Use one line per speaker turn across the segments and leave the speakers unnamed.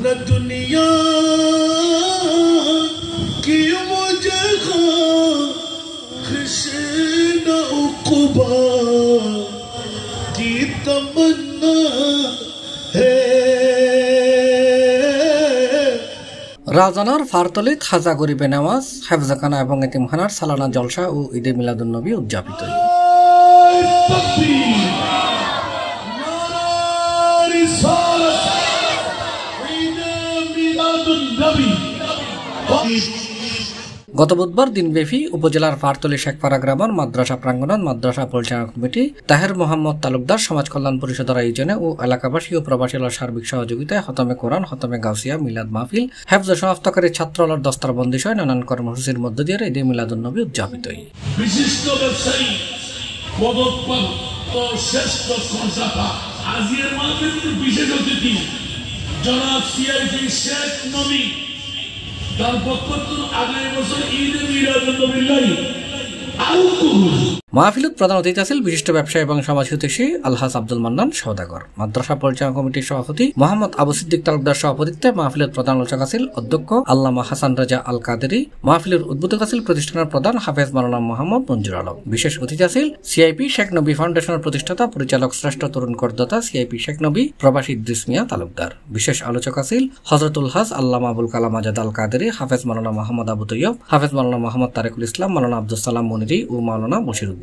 न दुनिया की मुझे ख्वाहिश न उक़बा की तमन्ना है।
রাজানার ফারতলিত খাজা গরিবে নামাজ, হেফজাখানা এবং এতিমখানার সালানা জলসা ও ঈদে মিলাদুন্নবী উদযাপিত। গত বুধবার দিনব্যাপী উপজেলার ফারতলী শেখপাড়া গ্রামের মাদ্রাসা প্রাঙ্গণত মাদ্রাসা পরিচালনা কমিটি তাহের মোহাম্মদ তালুকদার সমাজ কল্যাণ পরিষদের আয়োজনে ও এলাকাবাসী ও প্রবাসীর সার্বিক সহযোগিতায় হতমে কোরআন, হতমে গাউসিয়া, মিলাদ মাহফিল, হেফজ সমাপ্তকারী ছাত্রলর দস্তারবন্দি সহ নানান কর্মসূচির মধ্য দিয়ে ঈদে মিলাদুন্নবী উদযাপিত।
বিশিষ্ট ব্যবসায়ী পদকপ্রাপ্ত শ্রেষ্ঠ সংস্থাপা আজির মাহফিলের বিশেষ অতিথি জনাব সিআইপি শেখ নবী তার বক্তব্য আগামী বছর ঈদে মিলাদুন্নবী
মাহফিলত প্রধান অতিথি আছেন বিশিষ্ট ব্যবসায়ী এবং সমাজহিতৈষী আলহাজ আব্দুল মান্নান সওদাগর। মাদ্রাসা পরিচালনা কমিটির সভাপতি মোহাম্মদ আবু সিদ্দিক তালুকদার সভাপতিত্বে মাহফিলত প্রধান আলোচক আছেন অধ্যক্ষ আল্লামা হাসান রাজা আল কাদেরি। মাহফিলের উদ্বোধক আছেন প্রতিষ্ঠানের প্রধান হাফেজ মাওলানা মোহাম্মদ মঞ্জুর আলম। বিশেষ অতিথি আছেন সিআইপি শেখ নবী ফাউন্ডেশনের প্রতিষ্ঠাতা পরিচালক শ্রেষ্ঠ তরুণ করদাতা সিআইপি শেখ নবী প্রবাসী ইদ্রিস মিয়া তালুকদার। বিশেষ আলোচক আছেন হযরতুল হাজ আল্লামা আবুল কালাম আজাদ আল কাদেরি, হাফেজ মাওলানা মোহাম্মদ আবু তৈয়ব, হাফেজ মাওলানা মোহাম্মদ তারেকুল ইসলাম, মাওলানা আব্দুল সালাম মুনিরি ও মাওলানা বশিরউদ্দিন।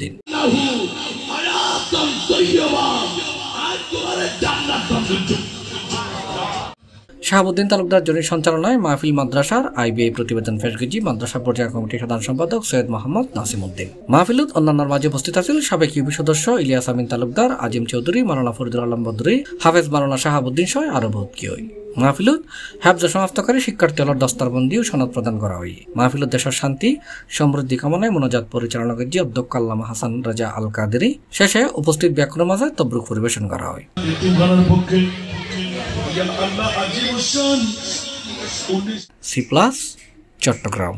শাহাবুদ্দিন তালুকদার জনির সঞ্চালনায় মাহফিল মাদ্রাসার আইবিআই প্রতিবেদন পেশগজি মাদ্রাসা পরিচালনা কমিটির সাধারণ সম্পাদক সৈয়দ মোহাম্মদ নাসিম উদ্দিন। মাহফিলত অন্যান্যর মাঝে উপস্থিত আছেন সাবেক ইউপি সদস্য ইলিয়াস আমিন তালুকদার, আজিম চৌধুরী, মাওলানা ফরিদুল আলম বদরি, হাফেজ মাওলানা শাহাবুদ্দিন সহ আরো বহুত কেউই। মাহফিলত হেফজ সমাপ্তকারী শিক্ষার্থী হলর দস্তারবন্দি ও সনদ প্রদান করা হয়। মাহফিলত দেশের শান্তি সমৃদ্ধি কামনায় মোনাজাত পরিচালনা করছে অধ্যক্ষ আল্লামা হাসান রাজা আল কাদেরি। শেষে উপস্থিত ব্যাকরণ মাঝে তবরুক পরিবেশন করা হয়। C plus Chittagong.